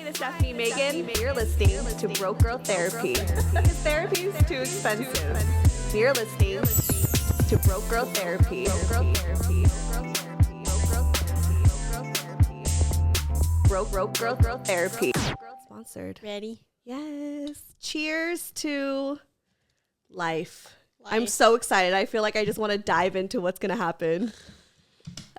is Stefanie Maegan. You're listening to Broke Girl Therapy. Because therapy is too expensive. You're listening to Broke Girl Therapy. Broke Girl Therapy. Sponsored. Ready? Yes. Cheers to life. I'm so excited. I feel like I just want to dive into what's going to happen.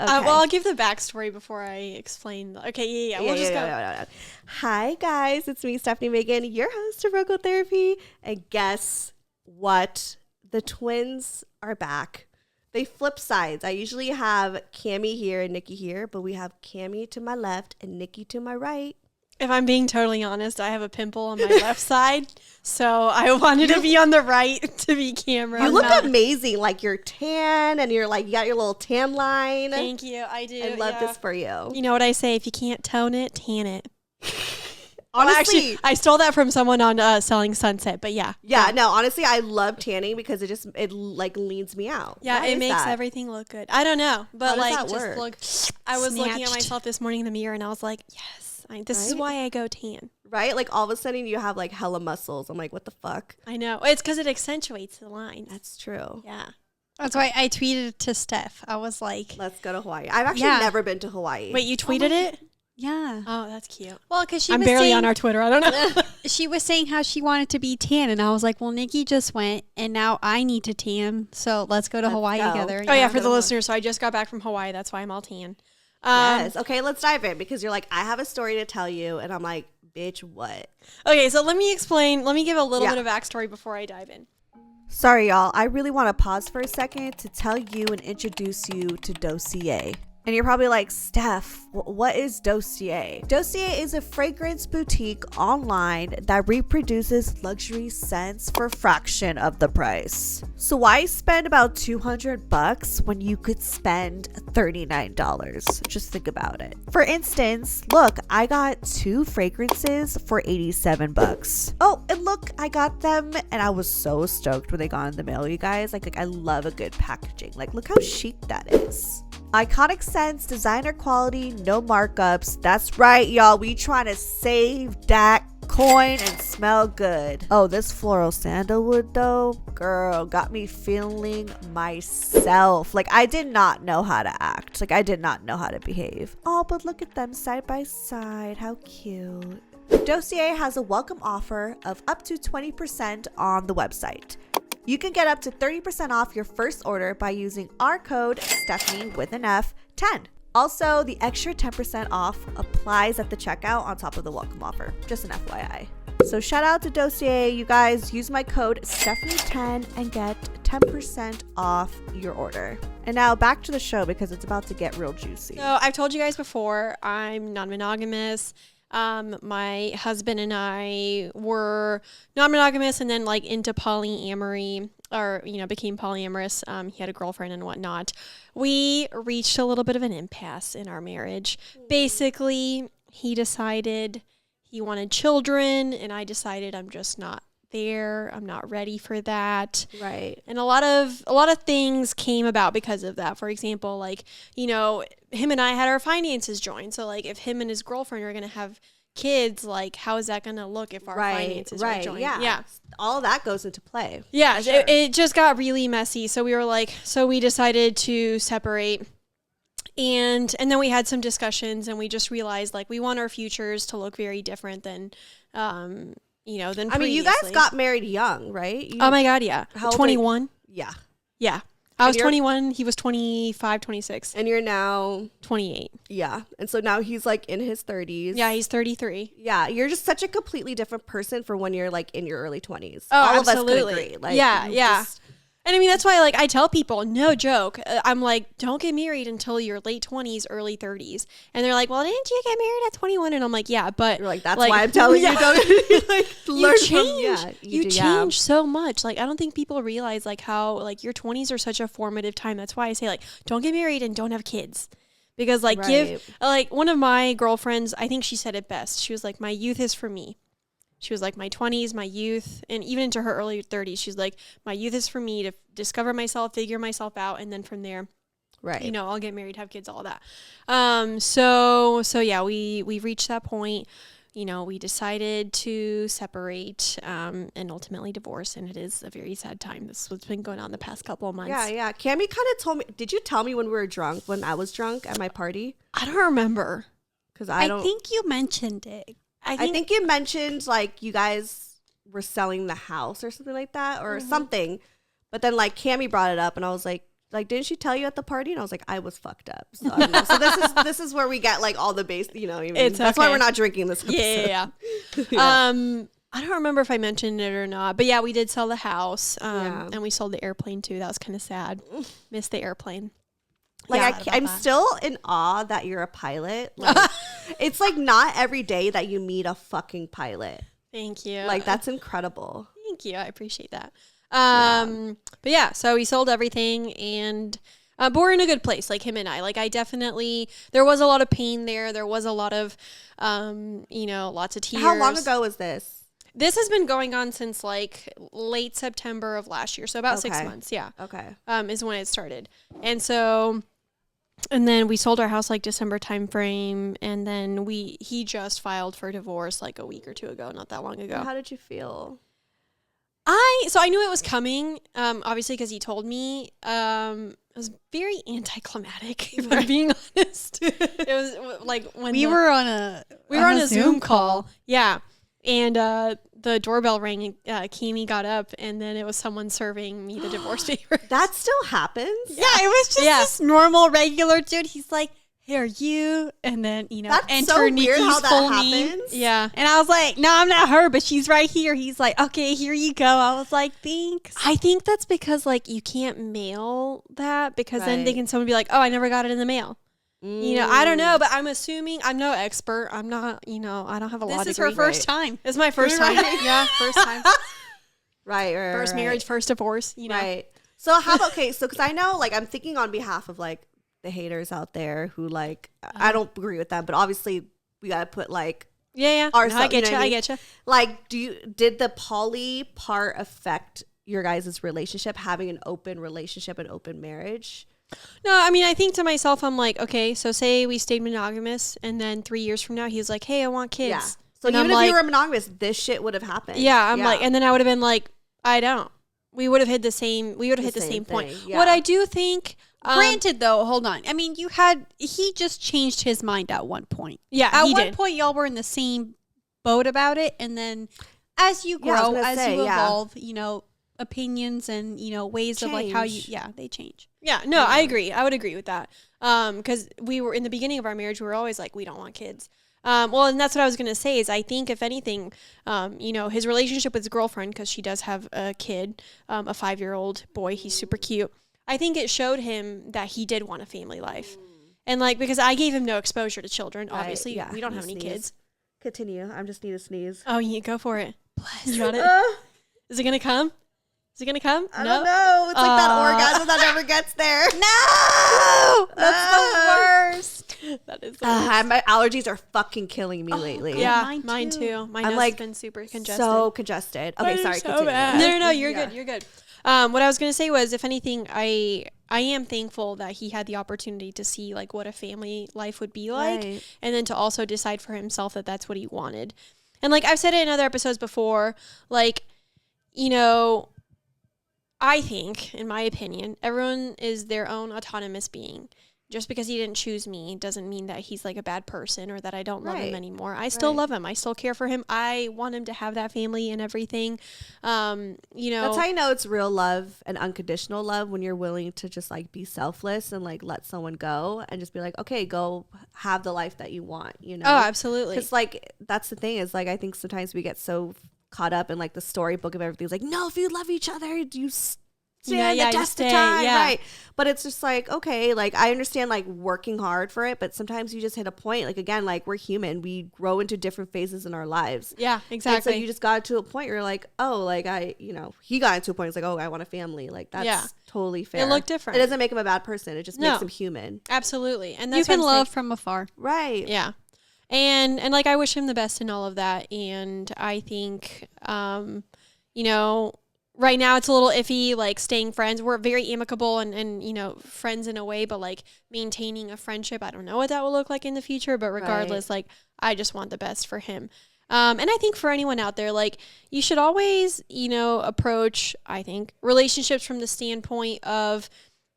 Okay. Well, I'll give the backstory before I explain. Okay, yeah. We'll just go. Hi, guys. It's me, Stefanie Maegan, your host of Broke Girl Therapy. And guess what? The twins are back. They flip sides. I usually have Cami here and Niki here, but we have Cami to my left and Niki to my right. If I'm being totally honest, I have a pimple on my left side, so I wanted to be on the right to be camera. You look amazing. Like, you're tan and you're like, you got your little tan line. Thank you. I do. I love this for you. You know what I say? If you can't tone it, tan it. Honestly, well, actually, I stole that from someone on Selling Sunset, but yeah. No, honestly, I love tanning because it like leans me out. Yeah, it makes everything look good. I don't know, but like just look. I was looking at myself this morning in the mirror and I was like, yes. This is why I go tan. Right? Like, all of a sudden, you have, like, hella muscles. I'm like, what the fuck? I know. It's because it accentuates the lines. That's true. Yeah. That's why I tweeted to Steph. I was like, let's go to Hawaii. I've actually never been to Hawaii. Wait, you tweeted it? Yeah. Oh, that's cute. Well, because I'm barely on our Twitter. I don't know. She was saying how she wanted to be tan. And I was like, well, Niki just went. And now I need to tan. So let's go to Hawaii together. Oh, yeah. For the listeners. So I just got back from Hawaii. That's why I'm all tan. Yes. Okay, let's dive in because you're like, I have a story to tell you. And I'm like, bitch, what? Okay, so let me explain. Let me give a little bit of backstory before I dive in. Sorry, y'all. I really want to pause for a second to tell you and introduce you to Dossier. And you're probably like, Steph, what is Dossier? Dossier is a fragrance boutique online that reproduces luxury scents for a fraction of the price. So why spend about $200 when you could spend $39? Just think about it. For instance, look, I got 2 fragrances for $87. Oh, and look, I got them and I was so stoked when they got in the mail, you guys. Like I love a good packaging. Like, look how chic that is. Iconic scents, designer quality, no markups. That's right, y'all. We trying to save that coin and smell good. Oh, this floral sandalwood though, girl, got me feeling myself. Like, I did not know how to act. Like, I did not know how to behave. Oh, but look at them side by side. How cute. Dossier has a welcome offer of up to 20% on the website. You can get up to 30% off your first order by using our code Stefanie with an F 10. Also, the extra 10% off applies at the checkout on top of the welcome offer. Just an FYI. So shout out to Dossier. You guys use my code Stefanie10 and get 10% off your order. And now back to the show because it's about to get real juicy. So I've told you guys before, I'm non-monogamous. My husband and I were non-monogamous and then like into polyamory or, became polyamorous. He had a girlfriend and whatnot. We reached a little bit of an impasse in our marriage. Basically, he decided he wanted children and I decided I'm just not there. I'm not ready for that. Right. And a lot of things came about because of that. For example, like, him and I had our finances joined. So like if him and his girlfriend are going to have kids, like how is that going to look if our finances are joined? Yeah. All that goes into play. Yeah. Sure. It just got really messy. So we decided to separate. And then we had some discussions and we just realized like we want our futures to look very different than than previously. I mean, you guys got married young, right? Oh my God, yeah. How 21? Yeah. Yeah. I was 21, he was 25, 26. And you're now 28. Yeah. And so now he's like in his 30s. Yeah, he's 33. Yeah, you're just such a completely different person for when you're like in your early 20s. Oh, all absolutely. of us could agree. Like, yeah. And I mean, that's why, like, I tell people, no joke, I'm like, don't get married until your late 20s, early 30s. And they're like, well, didn't you get married at 21? And I'm like, yeah, but. You're like, that's why I'm telling you, don't like, learn you change so much. Like, I don't think people realize, like, how, like, your 20s are such a formative time. That's why I say, like, don't get married and don't have kids. Because, like, one of my girlfriends, I think she said it best. She was like, my youth is for me. She was like, my 20s, my youth, and even into her early 30s, she's like, my youth is for me to discover myself, figure myself out, and then from there, I'll get married, have kids, all that. So yeah, we reached that point. we decided to separate and ultimately divorce. And it is a very sad time. This has been going on the past couple of months. Yeah. Cami kind of told me. Did you tell me when we were drunk, when I was drunk at my party? I don't remember. Because I think you mentioned it. I think you mentioned like you guys were selling the house or something like that or something. But then like Cami brought it up and I was like, didn't she tell you at the party? And I was like, I was fucked up. So, I don't know. So this is where we get like all the base, that's why we're not drinking this episode. Yeah. I don't remember if I mentioned it or not, but yeah, we did sell the house. And we sold the airplane too. That was kind of sad. Missed the airplane. Like I'm still in awe that you're a pilot. Like, it's like not every day that you meet a fucking pilot. Thank you. Like that's incredible. Thank you. I appreciate that. But yeah, so we sold everything and but we're in a good place, like him and I. Like there was a lot of pain there. There was a lot of lots of tears. How long ago was this? This has been going on since like late September of last year. So about 6 months. Yeah. Okay. Is when it started. And then we sold our house like December timeframe, and then he just filed for divorce like a week or two ago, not that long ago. How did you feel? So I knew it was coming, obviously because he told me. It was very anticlimactic, if I'm being honest. It was like when we were on a Zoom call. Yeah. And the doorbell rang and Cami got up and then it was someone serving me the divorce papers. That still happens? Yeah, it was just this normal, regular dude. He's like, hey, are you? And then, that's enter so Nikki's weird how full that name. happens. Yeah. And I was like, no, I'm not her, but she's right here. He's like, okay, here you go. I was like, thanks. I think that's because like you can't mail that because then someone be like, oh, I never got it in the mail. I don't know, but I'm assuming I'm no expert. I'm not, I don't have a law degree. This is her first time. It's my first time. Yeah, first time. Right. First marriage, first divorce, Right. So how about, so because I know, like, I'm thinking on behalf of, like, the haters out there who, like, I don't agree with them, but obviously we got to put, like, ourselves. No, I get you. Like, did the poly part affect your guys' relationship, having an open relationship, an open marriage? No, I mean, I think to myself, I'm like, okay, so say we stayed monogamous and then 3 years from now, he's like, hey, I want kids. Yeah. So and even if you were monogamous, this shit would have happened. Yeah, I'm like, and then I would have been like, I don't. We would have hit the same point. Yeah. What I do think... Granted, though, hold on. I mean, he just changed his mind at one point. Yeah, at one point, y'all were in the same boat about it. And then as you grow, you evolve, opinions and, ways change. Of like how they change. Yeah, no, I agree. I would agree with that. Because we were in the beginning of our marriage, we were always like, we don't want kids. Well, and that's what I was going to say is I think if anything, his relationship with his girlfriend, because she does have a kid, a 5-year-old boy, he's super cute. I think it showed him that he did want a family life. And like, because I gave him no exposure to children, obviously. Yeah, we don't have any kids. Continue. I just need to sneeze. Oh, yeah, go for it. You got it? Is it going to come? Is it going to come? I don't know. It's like that orgasm that never gets there. No! That's the worst. That is the worst. My allergies are fucking killing me lately. God, yeah, mine too. My nose has been super congested. So congested. Okay, sorry. So bad. No, you're good. You're good. What I was going to say was, if anything, I am thankful that he had the opportunity to see like what a family life would be like, and then to also decide for himself that that's what he wanted. And like I've said it in other episodes before, like, I think, in my opinion, everyone is their own autonomous being. Just because he didn't choose me doesn't mean that he's like a bad person or that I don't love him anymore. I still love him. I still care for him. I want him to have that family and everything. That's how you know it's real love and unconditional love, when you're willing to just like be selfless and like let someone go and just be like, okay, go have the life that you want, Oh, absolutely. Because like that's the thing is like I think sometimes we get so caught up in like the storybook of everything. It's like, no, if you love each other, you stand the test of time, right? But it's just like, okay, like I understand like working hard for it, but sometimes you just hit a point. Like again, like we're human, we grow into different phases in our lives. Yeah, exactly. And so you just got to a point where you're like, oh, like he got into a point. It's like, oh, I want a family. Like that's totally fair. It looked different. It doesn't make him a bad person. It just makes him human. Absolutely, and that's you can love from afar, right? Yeah. And like I wish him the best in all of that, and I think right now it's a little iffy, like staying friends. We're very amicable and you know, friends in a way, but like maintaining a friendship, I don't know what that will look like in the future, but regardless, like I just want the best for him. And I think for anyone out there, like you should always, you know, approach, I think, relationships from the standpoint of,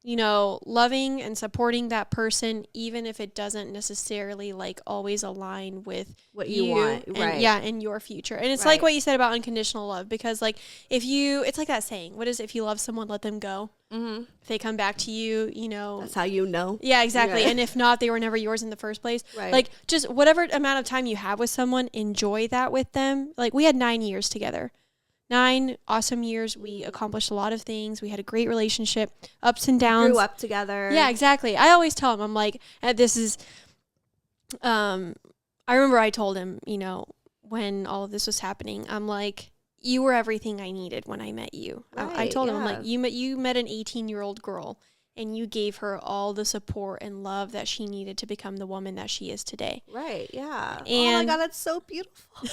you know, loving and supporting that person, even if it doesn't necessarily like always align with what you want, and, right? Yeah, and your future. And it's like what you said about unconditional love, because like it's like that saying, what is it? If you love someone, let them go. Mm-hmm. If they come back to you, you know, that's how you know. Yeah, exactly. Yeah. And if not, they were never yours in the first place. Right. Like just whatever amount of time you have with someone, enjoy that with them. Like we had 9 years together. 9 awesome years. We accomplished a lot of things. We had a great relationship, ups and downs. Grew up together. Yeah, exactly. I always tell him, I'm like, this is, I remember I told him, you know, when all of this was happening, I'm like, you were everything I needed when I met you. Right, I told him, I'm like, you met an 18-year-old girl and you gave her all the support and love that she needed to become the woman that she is today. Right. Yeah. And oh my God, that's so beautiful.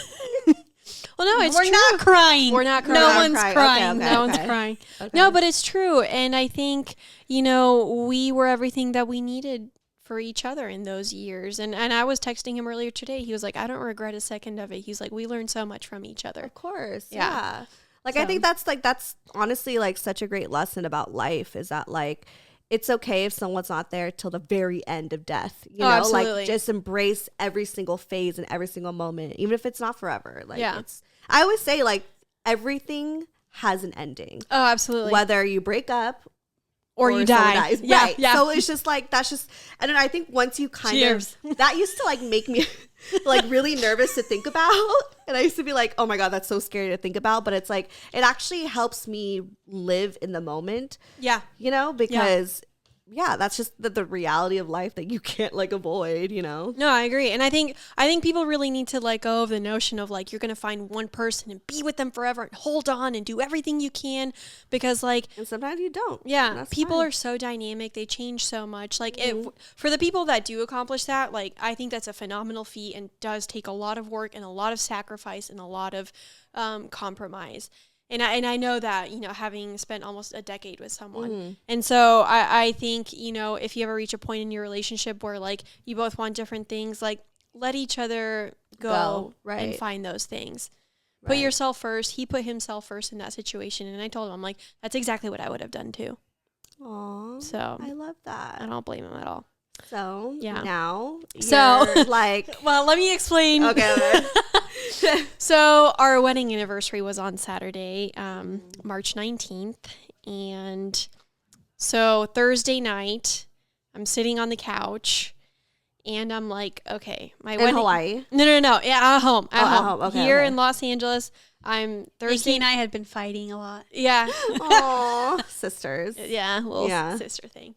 Well, no, it's We're true. not crying. We're not crying. No one's crying. No one's crying. Okay. No, but it's true. And I think, you know, we were everything that we needed for each other in those years. And I was texting him earlier today. He was like, I don't regret a second of it. He's like, we learned so much from each other. Of course. Yeah. Like, so. I think that's honestly like such a great lesson about life, is that like, it's okay if someone's not there till the very end of death. You know, absolutely. Like just embrace every single phase and every single moment, even if it's not forever. Like I always say like everything has an ending. Oh, absolutely. Whether you break up or you die. Dies. Yeah, right. Yeah. So it's just like, that's just, I don't know. I think once you kind of, that used to like make me like really nervous to think about. And I used to be like, oh my God, that's so scary to think about. But it's like, it actually helps me live in the moment. Yeah. You know, because that's just the reality of life that you can't like avoid, you know? No, I agree. And I think people really need to let go of the notion of like, you're going to find one person and be with them forever and hold on and do everything you can, because like, and sometimes you don't. Yeah. People are so dynamic. They change so much. Like for the people that do accomplish that, like, I think that's a phenomenal feat and does take a lot of work and a lot of sacrifice and a lot of compromise. And I know that, you know, having spent almost a decade with someone. Mm-hmm. And so I think, you know, if you ever reach a point in your relationship where like you both want different things, like let each other go. Right. And find those things. Right. Put yourself first. He put himself first in that situation. And I told him, I'm like, that's exactly what I would have done too. Aww. So I love that. I don't blame him at all. So now you're like, well, let me explain. Okay. So our wedding anniversary was on Saturday, March 19th. And so Thursday night, I'm sitting on the couch and I'm like, okay, my wedding. In Hawaii? No. Yeah, at home. At home. Okay, Here in Los Angeles. I'm Thursday. Nikki and I had been fighting a lot. Yeah. Aww. Sisters. Yeah. Little sister thing.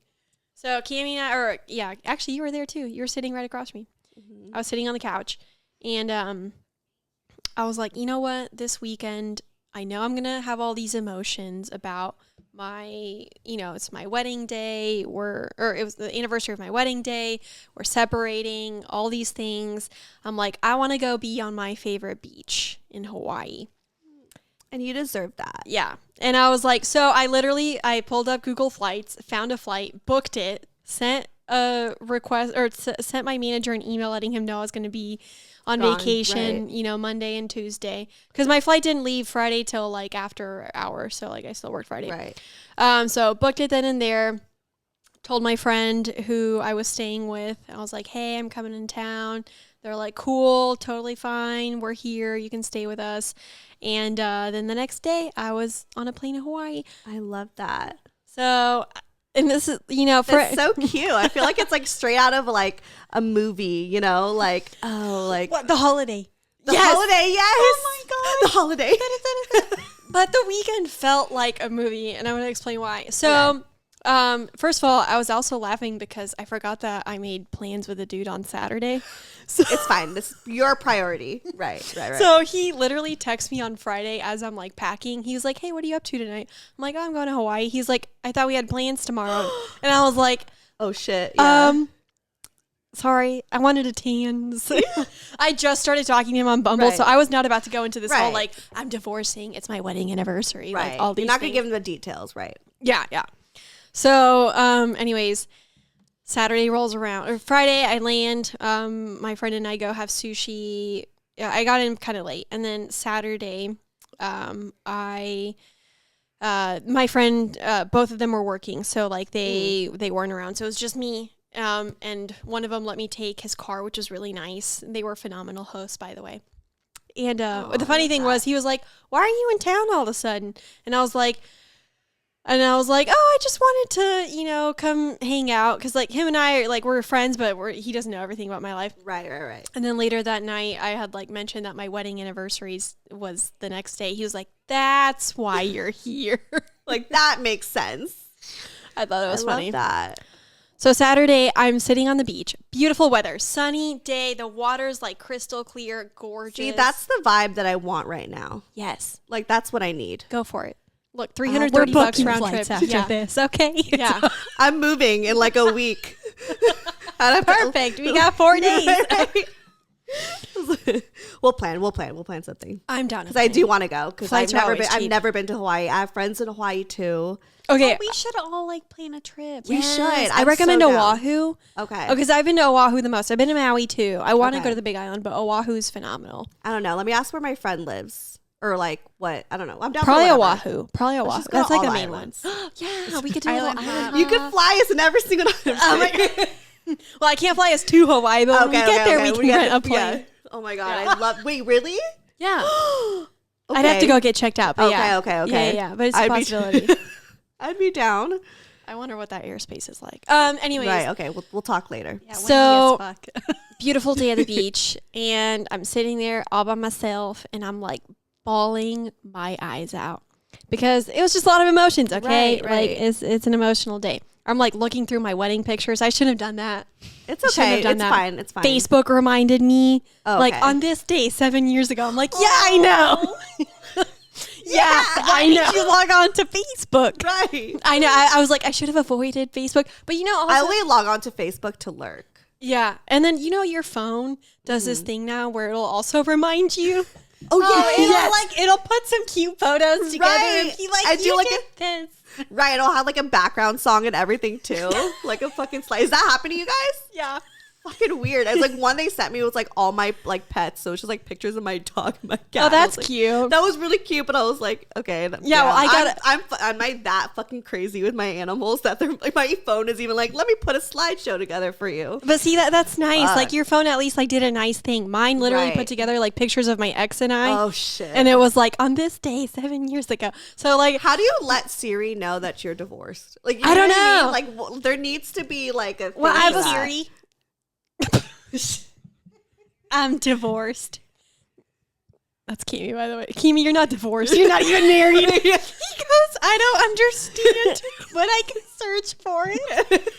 So Cami and I, actually you were there too. You were sitting right across from me. Mm-hmm. I was sitting on the couch and I was like, you know what? This weekend, I know I'm going to have all these emotions about my, you know, it's my wedding day. It was the anniversary of my wedding day. We're separating, all these things. I'm like, I want to go be on my favorite beach in Hawaii. And you deserve that. Yeah. And I was like, so I pulled up Google Flights, found a flight, booked it, sent a request or sent my manager an email letting him know I was going to be on vacation, you know, Monday and Tuesday. Because my flight didn't leave Friday till like after hours. So like I still worked Friday. Right. So booked it then and there. Told my friend who I was staying with. I was like, hey, I'm coming in town. They're like, cool, totally fine. We're here. You can stay with us. And then the next day, I was on a plane to Hawaii. I love that. So, and this is, you know, it's so cute. I feel like it's like straight out of like a movie, you know, like, what, The Holiday. The Holiday, yes. Oh my God. The Holiday. But the weekend felt like a movie, and I'm going to explain why. So, first of all, I was also laughing because I forgot that I made plans with a dude on Saturday. So it's fine. This is your priority. Right. So he literally texts me on Friday as I'm like packing. He was like, hey, what are you up to tonight? I'm like, oh, I'm going to Hawaii. He's like, I thought we had plans tomorrow. And I was like, oh shit. Yeah. sorry, I wanted a tan. I just started talking to him on Bumble, so I was not about to go into this whole, like, I'm divorcing. It's my wedding anniversary. Right. Like, all these You're not going things. to give him the details, right? Yeah. So, anyways, Saturday rolls around. Or Friday, I land. My friend and I go have sushi. Yeah, I got in kind of late. And then Saturday, my friend, both of them were working. So, like, they weren't around. So, it was just me. And one of them let me take his car, which was really nice. They were phenomenal hosts, by the way. And the funny thing was, he was like, why are you in town all of a sudden? And I was like, oh, I just wanted to, you know, come hang out. Because, like, him and I, like, we're friends, but he doesn't know everything about my life. Right. And then later that night, I had, like, mentioned that my wedding anniversary was the next day. He was like, that's why you're here. Like, that makes sense. I thought it was funny. Love that. So Saturday, I'm sitting on the beach. Beautiful weather. Sunny day. The water's, like, crystal clear. Gorgeous. See, that's the vibe that I want right now. Yes. Like, that's what I need. Go for it. Look, $330 round trip after this. Okay. Yeah. I'm moving in like a week. Perfect. We got 4 days. We'll plan something. I'm down. Because I do want to go. Because Flights are always I've cheap. never been to Hawaii. I have friends in Hawaii too. Okay. We should all like plan a trip. We should. I I'm recommend so down. Oahu. Okay. Because I've been to Oahu the most. I've been to Maui too. I want to Okay. go to the Big Island, but Oahu is phenomenal. I don't know. Let me ask where my friend lives. Or like what? I don't know. I'm down Probably for whatever. Oahu. Probably Let's Oahu. just go That's to like the all main islands. one. Yeah, we could do a little Island island. You could fly us in every single Oh my God. Well, I can't fly us to Hawaii, but when we get there, we can rent a plane. Yeah. Oh my God. I love. Wait, really? Yeah. Okay. I'd have to go get checked out. But yeah. Okay. Yeah. But it's a possibility. I'd be down. I wonder what that airspace is like. Anyways. Right. Okay. We'll talk later. Yeah, So- windy as fuck. Beautiful day at the beach, and I'm sitting there all by myself, and I'm like bawling my eyes out because it was just a lot of emotions. Okay, Right. like it's an emotional day. I'm like looking through my wedding pictures. I shouldn't have done that. It's I shouldn't okay. have done It's that. fine. It's fine. Facebook reminded me, Oh, like okay. on this day 7 years ago. I'm like, yeah, I know. Yeah, I Why know. did you log on to Facebook? Right. I know. I was like, I should have avoided Facebook, but you know, also, I only log on to Facebook to lurk. yeah. And then you know, your phone does this thing now where it'll also remind you. Oh, It'll put some cute photos together and Right. be like, I do you like did a- this. Right. It'll have like a background song and everything too. Like a fucking slide. Is that happening to you guys? Yeah. Fucking weird. It's like one they sent me was like all my like pets. So it's just like pictures of my dog and my cat. Oh, And I that's was like, cute. That was really cute, but I was like, okay. Yeah, well, I gotta- I'm like that fucking crazy with my animals that they're like my phone is even like, let me put a slideshow together for you. But see, that's nice. Fuck. Like your phone at least like did a nice thing. Mine literally Right. put together like pictures of my ex and I. Oh shit. And it was like on this day 7 years ago. So like, How do you let Siri know that you're divorced? Like you I don't what I mean? know. Like there needs to be like a. Well, thing I have for a that. Siri. I'm divorced. that's Kimi, by the way. Kimi, you're not divorced. You're not even married. He goes, I don't understand, but I can search for it.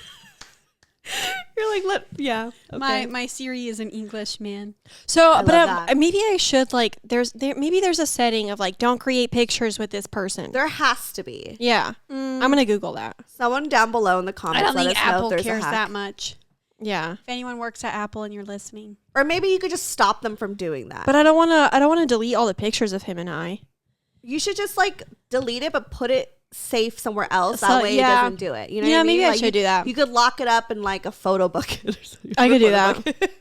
You're like, yeah. Okay. My Siri is an Englishman. So, I but love that. maybe I should like. Maybe there's a setting of like, don't create pictures with this person. There has to be Yeah, I'm gonna Google that. someone down below in the I comments. don't let think us know Apple if there's cares a hack. that much. Yeah, If anyone works at Apple and you're listening. Or maybe you could just stop them from doing that. but I don't want to delete all the pictures of him and I. You should just like delete it, but put it safe somewhere else. So, that way yeah. it doesn't do it. You know Yeah, what I mean? maybe I Like, should do that. You could lock it up in like a photo bucket or something. I could do Photo that. bucket.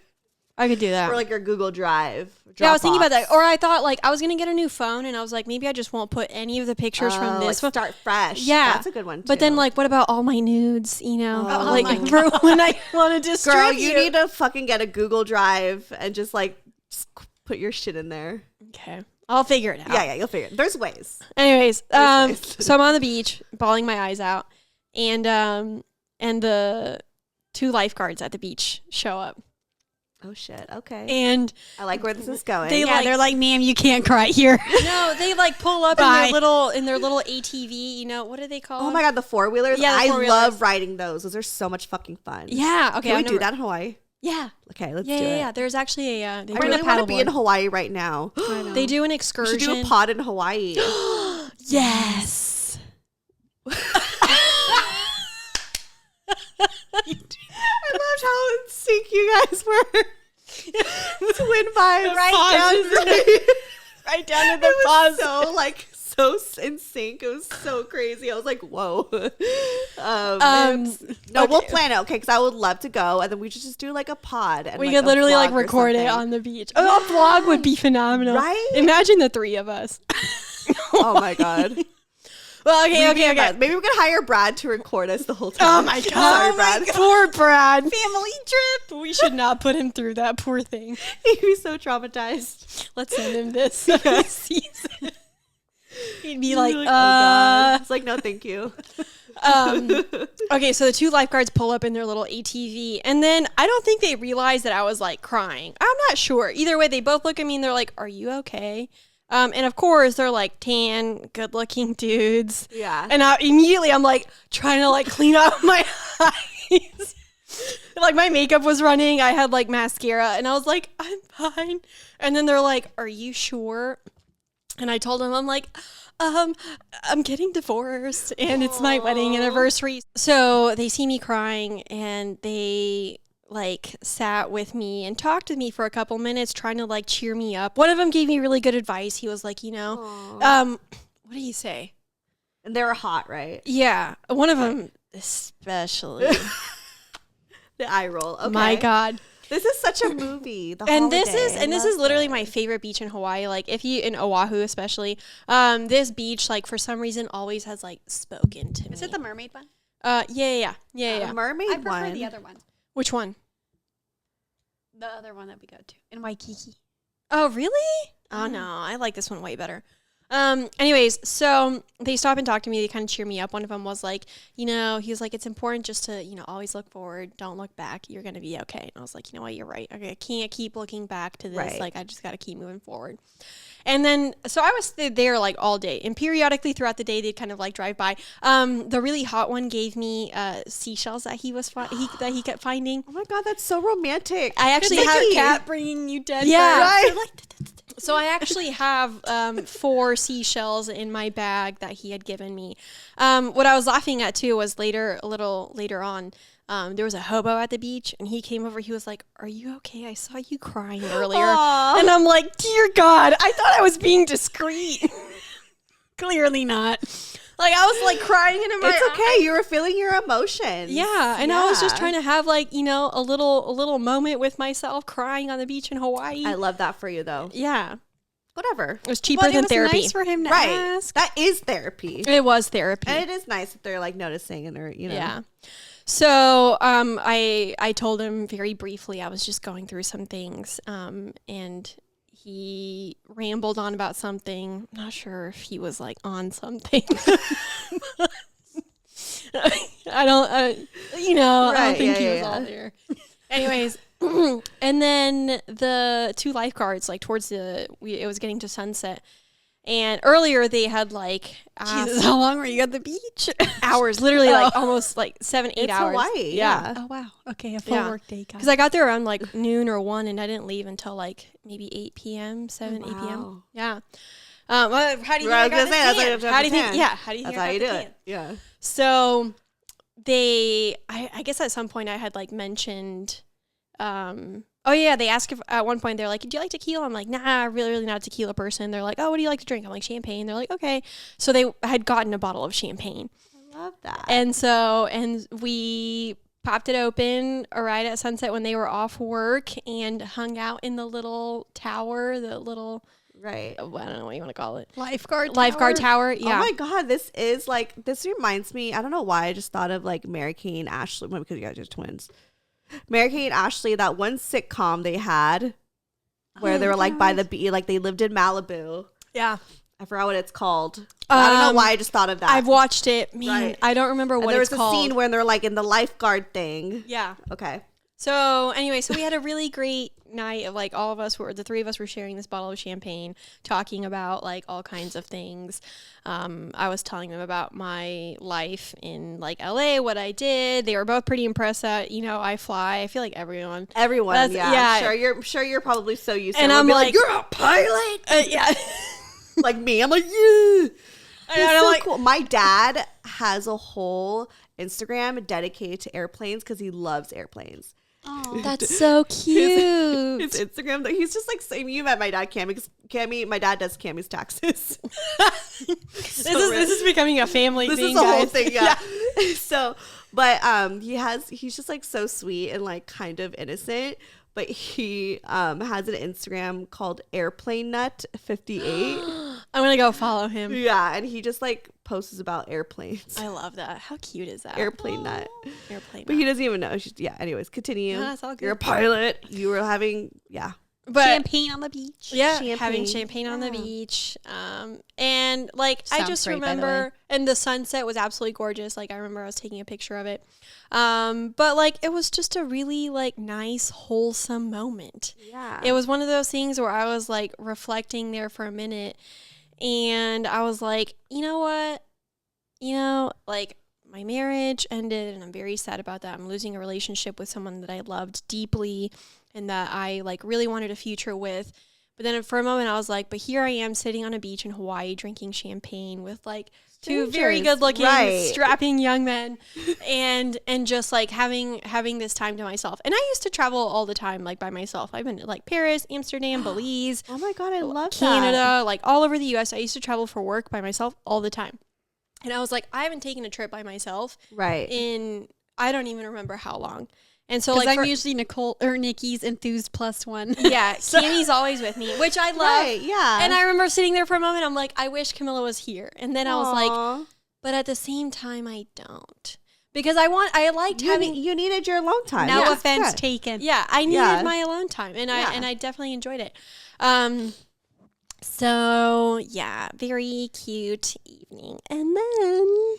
I could do that. Or like your Google Drive. Yeah, I was thinking about Dropbox. that. Or I thought like I was gonna get a new phone, and I was like, maybe I just won't put any of the pictures from Oh, this like one. start fresh. Yeah, That's a good one too. But then like, what about all my nudes? You know, Oh like my for when I want to distribute. girl, you need to fucking get a Google Drive and just put your shit in there. Okay, I'll figure it out. Yeah, you'll figure it. There's ways. Anyways, Nice. so I'm on the beach, bawling my eyes out, and the 2 lifeguards at the beach show up, Oh shit. Okay. and I like where this is going. They're like, ma'am, you can't cry here. no, they like pull up Bye. in their little ATV. You know what are they called? Oh my god, the 4-wheelers. Yeah, the I 4-wheelers. love riding those. Those are so much fucking fun. Yeah. Okay. Can we I've do never- that in Hawaii? Yeah. Okay, let's Yeah. do it. Yeah. There's actually a. They I do really a want to be in paddleboard. Hawaii right now. They do an We excursion. should do a pod in Hawaii. Yes. I love how in sync you guys were. Twin vibes. Right down to the pause. So in sync. It was so crazy. I was like, whoa. We'll plan it, okay? Because I would love to go, and then we should just do like a pod. And, we could literally like record it on the beach. A vlog would be phenomenal, right? Imagine the three of us. Oh my god. Well, okay. Maybe we could hire Brad to record us the whole time. Oh my god. Sorry, Brad. Poor Brad. Family trip. We should not put him through that. Poor thing. He'd be so traumatized. Let's send him this season. He'd be like, oh god. It's like, no, thank you. Okay, so the two lifeguards pull up in their little ATV, and then I don't think they realized that I was like crying. I'm not sure. Either way, they both look at me and they're like, "Are you okay?" And of course, they're like tan, good-looking dudes. Yeah. And I'm like trying to like clean off my eyes. Like my makeup was running. I had like mascara, and I was like, "I'm fine." And then they're like, "Are you sure?" And I told them, I'm like, I'm getting divorced and it's my wedding anniversary. So they see me crying and they like sat with me and talked to me for a couple minutes trying to like cheer me up. One of them gave me really good advice. He was like, what did he say? And they were hot, right? Yeah. One of them especially. The eye roll. Okay. My God. This is such a movie. This is literally my favorite beach in Hawaii. Like if you in Oahu especially, this beach like for some reason always has like spoken to me. Is it the mermaid one? Yeah. Mermaid one. I prefer the other one. Which one? The other one that we go to in Waikiki. Oh really? Oh no, I like this one way better. Anyways, so they stop and talk to me. They kind of cheer me up. One of them was like, he was like, it's important just to, always look forward. Don't look back. You're going to be okay. And I was like, you know what? You're right. Okay, I can't keep looking back to this. Right. Like, I just got to keep moving forward. And then, so I was there like all day. And periodically throughout the day, they'd kind of like drive by. The really hot one gave me seashells that that he kept finding. Oh my God, that's so romantic. I actually have a cat bringing you dead. Yeah. Right. So I actually have 4 seashells in my bag that he had given me. What I was laughing at too was a little later on, there was a hobo at the beach and he came over. He was like, "Are you okay? I saw you crying earlier." Aww. And I'm like, "Dear God, I thought I was being discreet." Clearly not. Like I was like crying into my It's okay. You were feeling your emotions. Yeah, and I was just trying to have like, a little moment with myself crying on the beach in Hawaii. I love that for you though. Yeah. Whatever. It was cheaper than therapy. Nice for him to Right. ask. That is therapy. It was therapy. And it is nice that they're like noticing and they're, Yeah. So I told him very briefly I was just going through some things, and he rambled on about something. I'm not sure if he was like on something. I don't think he was all there. Anyways, and then the 2 lifeguards, like towards it was getting to sunset. And earlier they had like Jesus, how long were you at the beach? hours, literally like almost like 7-8 hours. Hawaii, yeah. Oh wow. Okay, a full work day. Because I got there around like noon or 1, and I didn't leave until like maybe 8 p.m., 8 p.m. Yeah. How do you think I got the tan? How do you think? Yeah. How do you think I got the tan? Yeah. So I guess at some point I had like mentioned. They asked if at one point they're like, "Do you like tequila?" I'm like, "Nah, really not a tequila person." They're like, "Oh, what do you like to drink?" I'm like, "Champagne." They're like, "Okay." So they had gotten a bottle of champagne. I love that. And we popped it open right at sunset when they were off work and hung out in the little tower, right. I don't know what you want to call it. Lifeguard tower. Yeah. Oh my God, this reminds me, I don't know why I just thought of like Mary-Kate and Ashley, because you guys are twins. Mary-Kate and Ashley, that one sitcom they had where they were like by the beach, like they lived in Malibu. Yeah. I forgot what it's called. I don't know why I just thought of that. I've watched it. Man, right. I don't remember what it's called. There was a scene where they're like in the lifeguard thing. Yeah. Okay. So anyway, we had a really great night of like the 3 of us were sharing this bottle of champagne, talking about like all kinds of things. I was telling them about my life in like LA, what I did. They were both pretty impressed that, I fly. I feel like everyone. Yeah. I'm sure you're probably so used to it. And I'm like, "You're a pilot." Yeah. Like me, I'm like, yeah. And I'm like, cool. My dad has a whole Instagram dedicated to airplanes because he loves airplanes. Oh, that's so cute. His Instagram, he's just like saying, you met my dad, Cami. My dad does Cami's taxes. This is becoming a family this thing, is a guys. whole thing, yeah. So, but he's just like so sweet and like kind of innocent. But he has an Instagram called Airplane Nut 58. I'm gonna go follow him. Yeah, and he just like posts about airplanes. I love that. How cute is that? Airplane Nut. Airplane. But he doesn't even know. Anyways, continue. No, that's all good. You're a pilot. You were having But champagne on the beach. yeah, Champagne. having champagne on the beach. And like I Sounds just great, by the way. remember, and the sunset was absolutely gorgeous. Like I remember I was taking a picture of it. But like it was just a really like nice, wholesome moment. Yeah. It was one of those things where I was like reflecting there for a minute, and I was like, you know what? Like my marriage ended, and I'm very sad about that. I'm losing a relationship with someone that I loved deeply and that I like really wanted a future with. But then for a moment I was like, but here I am sitting on a beach in Hawaii drinking champagne with like two very good looking strapping young men and just like having this time to myself. And I used to travel all the time like by myself. I've been to like Paris, Amsterdam, Belize. Oh my God, I love Canada, that. like all over the US. I used to travel for work by myself all the time. And I was like, I haven't taken a trip by myself in I don't even remember how long. And so like I'm usually Nikki's enthused plus one. Yeah, Cami's always with me, which I love. Right, yeah. And I remember sitting there for a moment. I'm like, I wish Camilla was here. And then I was like, Aw. but at the same time, I don't. Because I liked having. You needed your alone time. No Yes, offense good. taken. Yeah, I needed my alone time, and I definitely enjoyed it. So yeah, very cute evening, and then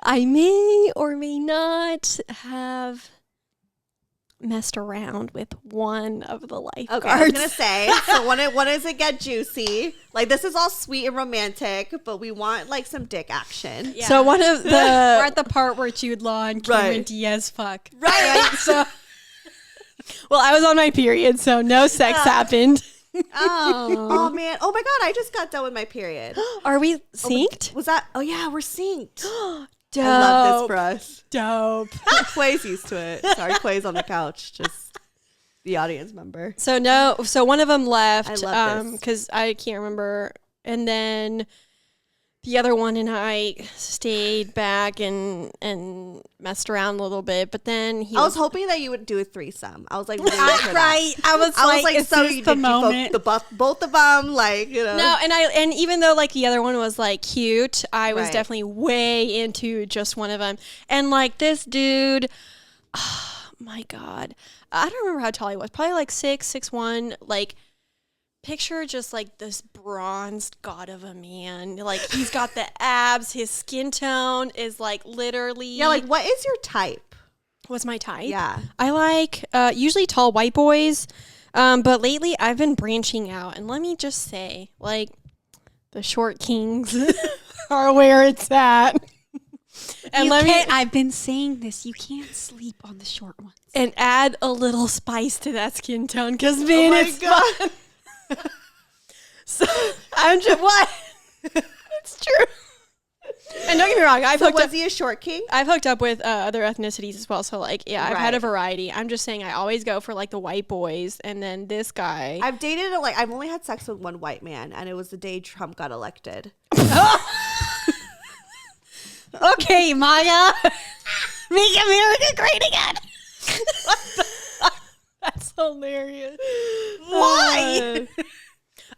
I may or may not have messed around with one of the lifeguards. Okay, I was gonna say. So when does it get juicy? Like this is all sweet and romantic, but we want like some dick action. Yeah. So one of the We're at the part where Jude Law and Cameron Right. Diaz fuck. right. So well, I was on my period, so no sex happened. Oh man. Oh my God, I just got done with my period. Are we synced? Was that? Oh yeah, we're synced. Dope. I love this for us. Dope. Clay's used to it. Sorry, Clay's on the couch. Just the audience member. So one of them left. I love this. Because I can't remember, and then the other one and I stayed back and messed around a little bit. But then I was hoping that you would do a threesome. I was like, really Right. I was like, is so this you the did moment? you both of them, like, you know. No, and even though like the other one was like cute, I was Right. definitely way into just one of them. And like this dude, oh my God, I don't remember how tall he was. Probably like 6'1", like. Picture just like this bronzed god of a man. Like he's got the abs. His skin tone is like literally. Yeah, like what is your type? What's my type? Yeah. I like usually tall white boys, but lately I've been branching out. And let me just say, like, the short kings are where it's at. And I've been saying this. You can't sleep on the short ones. And add a little spice to that skin tone, because man, it's fun. So I'm just what? It's true. And don't get me wrong, Was he a short king? I've hooked up with other ethnicities as well. So like, yeah, I've had a Right. variety. I'm just saying I always go for like the white boys, and then this guy. I've only had sex with one white man, and it was the day Trump got elected. Okay, Maya. Make America great again. That's hilarious. Why?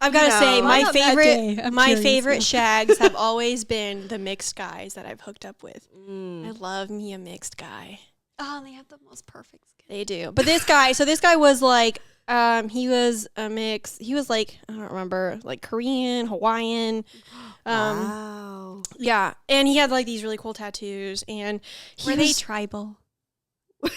I've got to say, Why not that day? I'm my curious favorite now. shags have always been the mixed guys that I've hooked up with. Mm. I love me a mixed guy. Oh, they have the most perfect skin. They do. But this guy was like, he was a mix. He was like, I don't remember, like Korean, Hawaiian. Wow. Yeah. And he had like these really cool tattoos. And Were they tribal?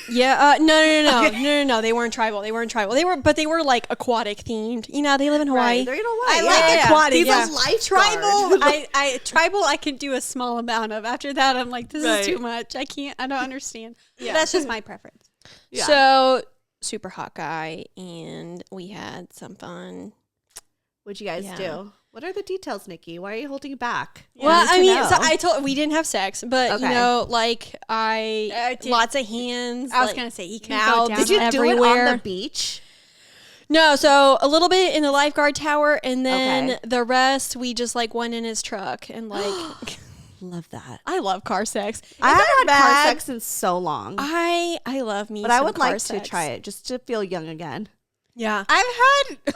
Yeah. No. They weren't tribal. They were like aquatic themed. You know, they live in Hawaii. Right. They're in Hawaii. I like aquatic. He's Yeah. a lifeguard. Tribal. Tribal. I can do a small amount of. After that, I'm like, this Right. is too much. I can't. I don't understand. Yeah. That's just my preference. Yeah. So super hot guy, and we had some fun. What'd you guys do? What are the details, Nikki? Why are you holding back? Well, I mean, so we didn't have sex, but Okay. you know, like lots of hands. I was like, gonna say, you can mouths go down. Did you everywhere. do it on the beach? No, so a little bit in the lifeguard tower, and then Okay. the rest we just like went in his truck and like. Love that. I love car sex. I haven't had car bad? sex in so long. I love me, But I some would car like sex. to try it just to feel young again. Yeah, I've had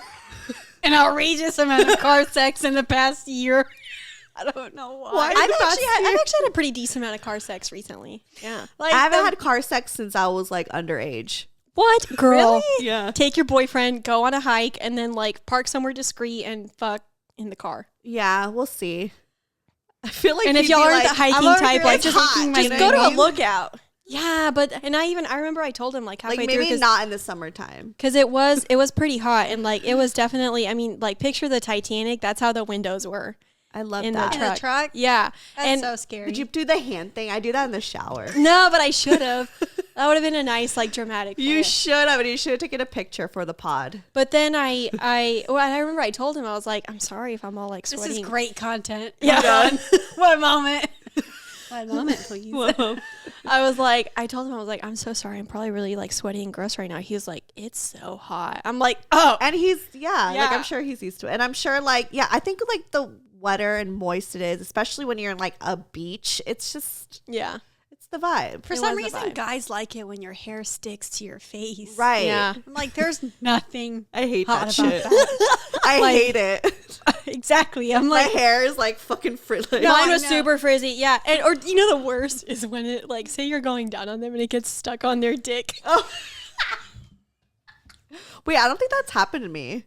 an outrageous amount of car sex in the past year. I don't know why. I've actually had a pretty decent amount of car sex recently. Yeah, Like I haven't had car sex since I was like underage. what girl? Really? Yeah. Take your boyfriend, go on a hike, and then like park somewhere discreet and fuck in the car. Yeah, we'll see. I feel like And if he'd y'all be aren't like, the hiking I'm over type, here, like it's just hot, taking my you know go what to I a mean? lookout. Yeah, but I remember I told him like halfway Like through maybe not in the summertime. because it was pretty hot and like it was definitely. I mean, like picture the Titanic. That's how the windows were I love in that. the In the truck. truck? Yeah, That's and so scary. Did you do the hand thing? I do that in the shower. no, but I should have. That would have been a nice like dramatic. You flip. should have, and you should have taken a picture for the pod. But then I remember I told him I was like, I'm sorry if I'm all like This sweating. is great content. Yeah. What a moment. What a moment, please. I told him I was like, I'm so sorry. I'm probably really like sweaty and gross right now. He was like, it's so hot. I'm like, oh, And he's like Yeah. I'm sure he's used to it. And I'm sure like I think like the wetter and moist it is, especially when you're in like a beach, it's just yeah. it's the vibe. For It some was a reason, vibe. guys like it when your hair sticks to your face. Right. Yeah. I'm like, there's nothing I hate hot that about shit. that. I Like- hate it. Exactly. I'm My like, hair is like fucking frizzly. No, Mine I was know. super frizzy. Yeah. And or you know the worst is when it like say you're going down on them and it gets stuck on their dick. Oh. Wait, I don't think that's happened to me.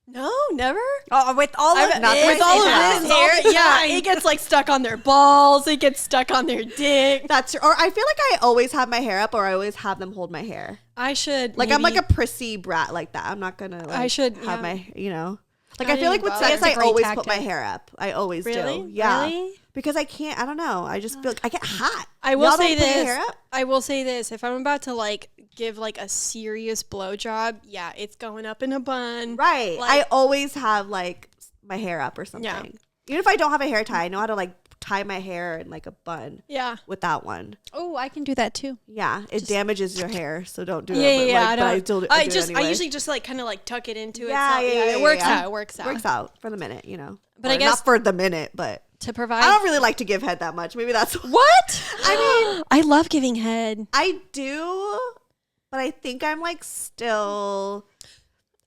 No, never. oh, with all of Not that With I all say of that. this hair, yeah, it gets like stuck on their balls. It gets stuck on their dick. That's or I feel like I always have my hair up, or I always have them hold my hair. I should Like I'm like maybe- a prissy brat like that. I'm not gonna. Like, I should, have yeah. my Like I I feel like didn't with bother. sex, That's a I great always put my tactic. hair up. I always Really? do. Yeah. Really? Because I can't. I don't know. I just feel like I get hot. I will Y'all say don't put your this. hair up? I will say this. If I'm about to like give like a serious blowjob, yeah, it's going up in a bun. Right. Like- I always have like my hair up or something. Yeah. Even if I don't have a hair tie, I know how to like tie my hair in like a bun Yeah. with that one. Oh, I can do that too. Yeah, it damages your hair, so don't do it. Yeah, but, yeah. like, I but I don't. do it. I do it just. anyway. I usually just like kind of like tuck it into Yeah, it. So, yeah, it works yeah. out. It works out. Works out for the minute, you know. But I Or guess- not for the minute, but To provide. I don't really like to give head that much. Maybe that's What? I mean, I love giving head. I do, but I think I'm like still.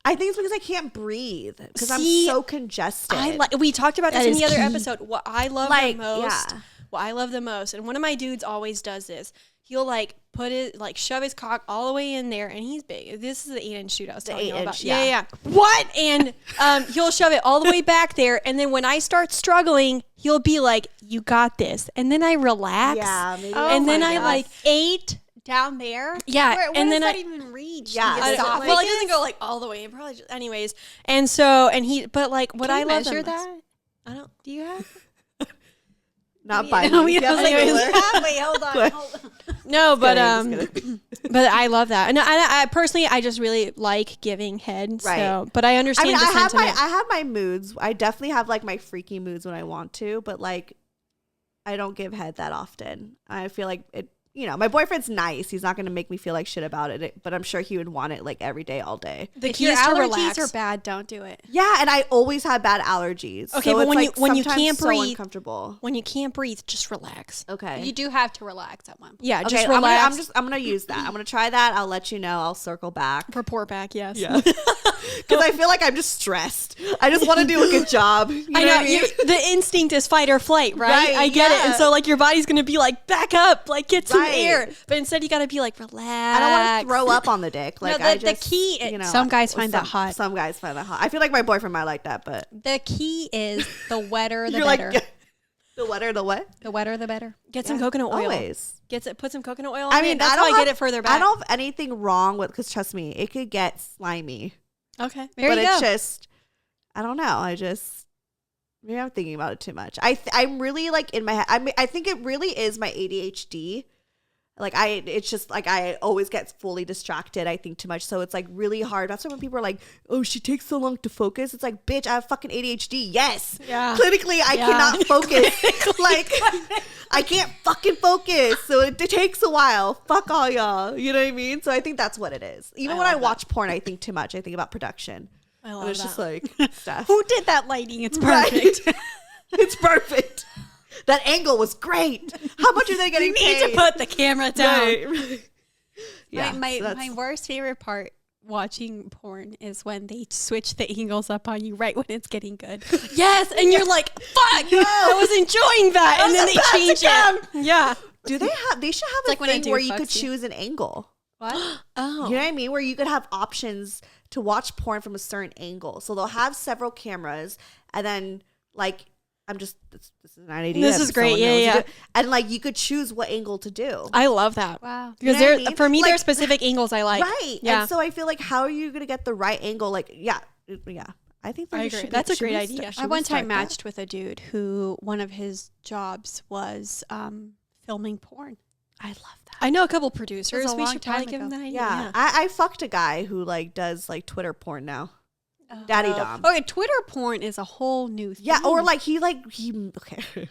I think it's because I can't breathe because I'm See, so congested. We talked about this That in the is other key. episode. What I love Like, the most. yeah. What I love the most, and one of my dudes always does this. He'll like put it, like shove his cock all the way in there, and he's big. This is the 8-inch shoot I was telling you 8-inch, about. yeah. Yeah. What? And he'll shove it all the way back there, and then when I start struggling, he'll be like, "You got this," and then I relax. Yeah, maybe and then I that's- like 8 down there. Yeah, Where and does then that I- even reach? Yeah, Do you I get don't- esophagus? well, it doesn't go like all the way. It probably just, anyways. And so, and he, but like what Can I you love measure the most- that? I don't. Do you have? not by No, me. we Do you have don't a like ruler? Wait, hold on. What? Hold on. No, but Just kidding. but I love that, and I personally, I just really like giving head. Right. So, but I I understand mean, the I sentiment. have my moods. I definitely have like my freaky moods when I want to, but like, I don't give head that often. I feel like it. You know, my boyfriend's nice. He's not going to make me feel like shit about it, but I'm sure he would want it like every day, all day. The If key your is to allergies relax. are bad, don't do it. Yeah, and I always had bad allergies. Okay, so but it's, when like, when you sometimes can't so breathe- uncomfortable. When you can't breathe, just relax. Okay. You do have to relax at one point. Yeah, Okay, just relax. I'm gonna use that. I'm gonna try that. I'll let you know. I'll circle back. Report back. Yes. Yeah. Because I feel like I'm just stressed. I just want to do a good job. You know I know. what I mean? The instinct is fight or flight, right? Right, I get it. yeah. And so, like, your body's gonna be like, back up, like, get some Right. air. But instead, you gotta be like, relax. I don't want to throw up on the dick. Like the I just, key- you know, some guys find that hot. Some guys find that hot. I feel like my boyfriend might like that, but The key is the wetter the you're better. like the wetter the what? The wetter the better. Get some Yeah, coconut oil. Always. Put some coconut oil. I in mean, it. That's I how don't I have, get it further back. I don't have anything wrong with because trust me, it could get slimy. Okay. There but you go. it's just I don't know. I just maybe I'm thinking about it too much. I'm really like in my head. I think it really is my ADHD. Like it's just like I always get fully distracted. I think too much, so it's like really hard. That's why when people are like, "Oh, she takes so long to focus," it's like, bitch, I have fucking ADHD. Yes, clinically, I cannot focus. Like, I can't fucking focus, so it takes a while. Fuck all y'all. You know what I mean? So I think that's what it is. Even when I watch porn, I think too much. I think about production. I love it's that. just like stuff. Who did that lighting? It's perfect. Right? It's perfect. That angle was great. How much are they getting paid? You need to put the camera down. Right. Yeah, my worst favorite part watching porn is when they switch the angles up on you right when it's getting good. Yes, and you're like, fuck, no. I was enjoying that. And then they change it. Yeah. Do they have, they should have like a when a thing dude where you fucks could you. choose an angle. What? Oh. You know what I mean? Where you could have options to watch porn from a certain angle. So they'll have several cameras and then like, this is an idea. This is great. Yeah. And like you could choose what angle to do. I love that. Wow. Because You know what I mean? for me, Like, there's specific angles I like. Right. Yeah. And so I feel like, how are you going to get the right angle? Like, yeah. I think I that agree. That's a great idea. I one time matched with a dude who one of his jobs was filming porn. I love that. I know a couple producers. It was a We long should probably time give them ago. that idea. Yeah. I fucked a guy who like does like Twitter porn now. Daddy Dom. Okay, Twitter porn is a whole new thing. Yeah, or like he okay.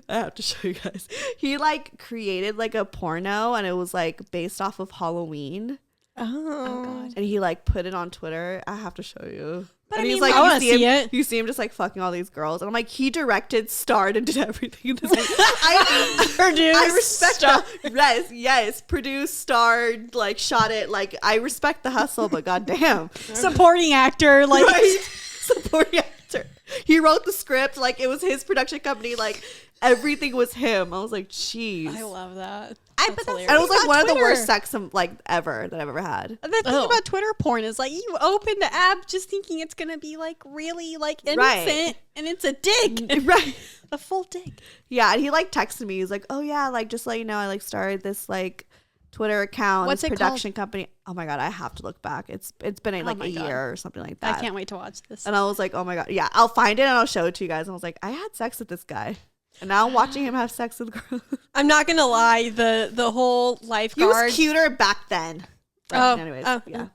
I have to show you guys. He like created like a porno and it was like based off of Halloween. Oh God. And he like put it on Twitter. I have to show you. But and I he's mean, like, I wanna see him, it. you see him just like fucking all these girls. And I'm like, he directed, starred, and did everything. I Produced, I respect yes, produced, starred, like shot it. Like I respect the hustle, but goddamn. supporting actor, like Right? Supporting actor. He wrote the script, like it was his production company, like everything was him. I was like, jeez. I love that. but that's hilarious. And it was like about one of the Twitter. worst sex like ever that I've ever had. The thing Oh. about Twitter porn is like you open the app just thinking it's gonna be like really like innocent, Right. and it's a dick, Right. a full dick. Yeah, and he like texted me. He's like, "Oh yeah, like just let you know, I like started this like Twitter account, What's this it production company." Oh my god, I have to look back. It's been like my a God. year or something like that. I can't wait to watch this. And I was like, "Oh my god, yeah, I'll find it and I'll show it to you guys." And I was like, "I had sex with this guy." And now I'm watching him have sex with girls. I'm not gonna lie. The whole He lifeguard. was cuter back then. But anyways, yeah.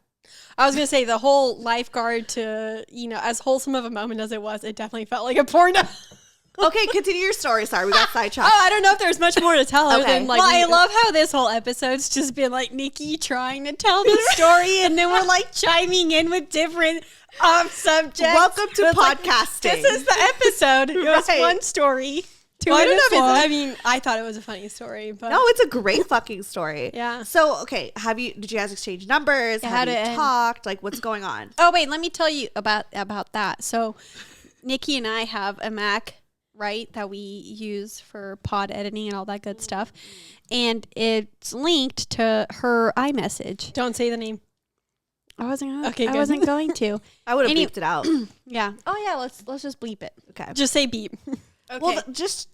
I was gonna say the whole lifeguard to as wholesome of a moment as it was, it definitely felt like a porno. Okay, continue your story. Sorry, we got sidetracked. Oh, I don't know if there's much more to tell other Okay. than like. Well, I love how this whole episode's just been like Nikki trying to tell the story, and then we're like chiming in with different subjects. Welcome to It's like, podcasting. this is the episode. It was Right. one story. Well, I don't know if minutes long. I mean, I thought it was a funny story, but No, it's a great fucking story. Yeah. So, okay, did you guys exchange numbers? Yeah, Have how you to end. talked? Like, what's going on? Oh wait, let me tell you about that. So, Nikki and I have a Mac, right, that we use for pod editing and all that good stuff, and it's linked to her iMessage. don't say the name. I wasn't gonna. Okay, I good. wasn't going to. I would have Any- bleeped it out. Yeah. Oh yeah. Let's just bleep it. Okay. Just say beep. Okay. Well, just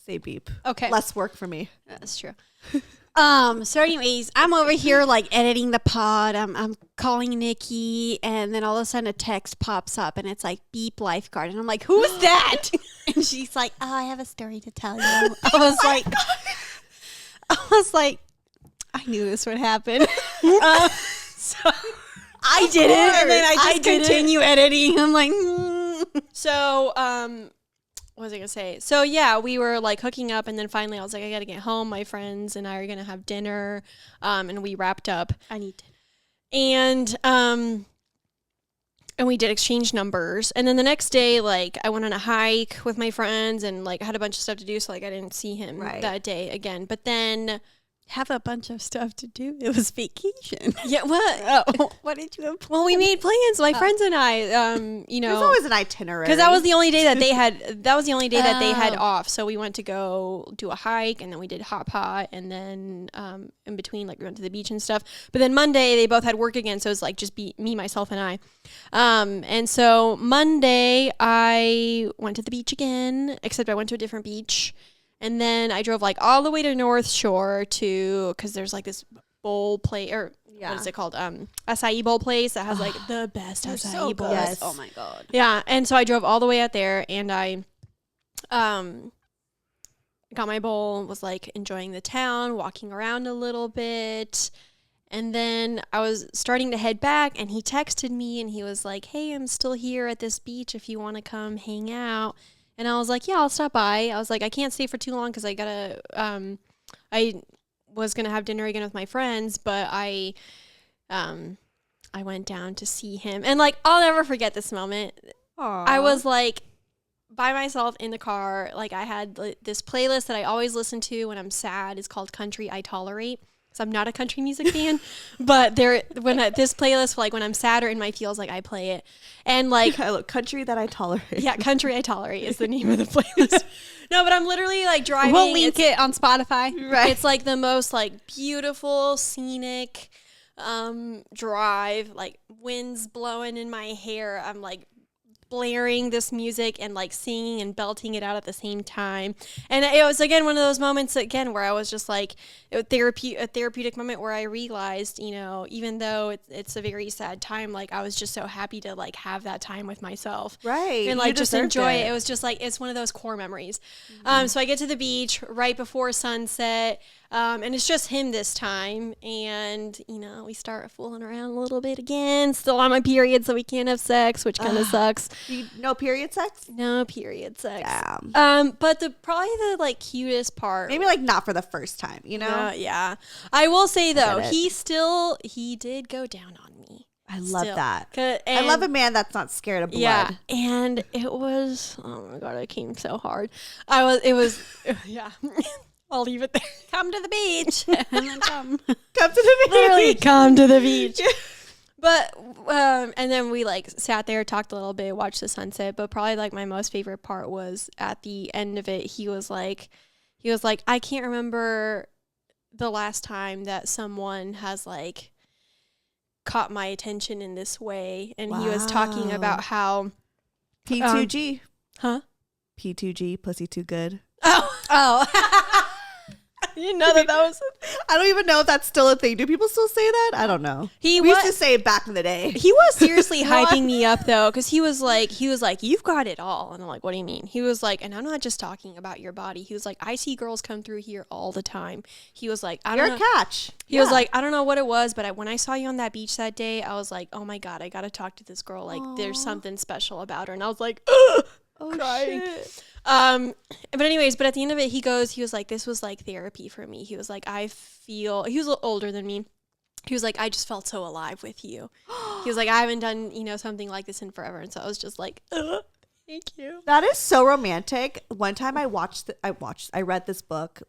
say beep. okay. Less work for me. That's true. So anyways, I'm over here like editing the pod. I'm calling Nikki, and then all of a sudden a text pops up, and it's like beep lifeguard, and I'm like, who's that? And she's like, oh, I have a story to tell you. I was like, I knew this would happen. So I did it, and then I just did it. continue editing. I'm like, So, what was I gonna say? So yeah, we were like hooking up, and then finally I was like, I gotta get home. My friends and I are gonna have dinner, and we wrapped up, I need to. and we did exchange numbers, and then the next day, like I went on a hike with my friends, and like had a bunch of stuff to do, so like I didn't see him Right. that day again. But then, Have a bunch of stuff to do. It was vacation. yeah, what? Oh, what did you have? Well, we made plans, my friends and I. There's always an itinerary. Because that was the only day that they had. That was the only day that they had Oh. off. So we went to go do a hike, and then we did hot pot, and then in between, like we went to the beach and stuff. But then Monday they both had work again, so it was like just me, myself, and I. And so Monday I went to the beach again, except I went to a different beach, and then I drove like all the way to North Shore because there's like this bowl play or. Yeah. What is it called? Acai bowl place that has like the best acai so bowls. good. Yes. Oh my god. Yeah, and so I drove all the way out there, and got my bowl, was like enjoying the town, walking around a little bit. And then I was starting to head back, and he texted me and he was like, hey, I'm still here at this beach if you want to come hang out. And I was like, yeah, I'll stop by. I was like, I can't stay for too long because I gotta, I was gonna have dinner again with my friends, but I went down to see him. And like, I'll never forget this moment. Aww. I was like by myself in the car. Like, I had this playlist that I always listen to when I'm sad. It's called Country I Tolerate. So I'm not a country music fan, but this playlist, like when I'm sad or in my feels, like I play it. And like, I look, Country That I Tolerate. Yeah, Country I Tolerate is the name of the playlist. No, but I'm literally like driving. We'll link it on Spotify. Right. It's like the most like beautiful, scenic drive, like winds blowing in my hair. I'm like blaring this music and like singing and belting it out at the same time. And it was again one of those moments again where I was just like a therapeutic moment where I realized, you know, even though it's a very sad time, like I was just so happy to like have that time with myself. Right. And like just enjoy it. It was just like, it's one of those core memories. So I get to the beach right before sunset. And it's just him this time. And, you know, we start fooling around a little bit again. Still on my period, so we can't have sex, which kind of sucks. No period sex? No period sex. Damn. But probably the like cutest part. Maybe like not for the first time, you know? Yeah. I will say though, Get it. he did go down on me. I love Still. that. And, I love a man that's not scared of blood. Yeah, and it was, oh my God, it came so hard. Yeah. I'll leave it there. Come to the beach. And then come. Come to the beach. Literally come to the beach. But, and then we like sat there, talked a little bit, watched the sunset. But probably like my most favorite part was at the end of it. He was like, I can't remember the last time that someone has like caught my attention in this way. And he was talking about how P2G. Huh? P2G, pussy too good. Oh. You know that was. I don't even know if that's still a thing. Do people still say that? I don't know. We used to say it back in the day. He was seriously hyping me up though, because he was like, you've got it all, and I'm like, what do you mean? He was like, and I'm not just talking about your body. He was like, I see girls come through here all the time. He was like, You're a catch. He was like, I don't know what it was, but when I saw you on that beach that day, I was like, oh my God, I gotta talk to this girl. Like, there's something special about her, and I was like, ugh. Crying. Shit. But anyways, but at the end of it, he was like, this was like therapy for me. He was like, he was a little older than me. He was like, I just felt so alive with you. He was like, I haven't done, you know, something like this in forever. And so I was just like, thank you. That is so romantic. One time I read this book.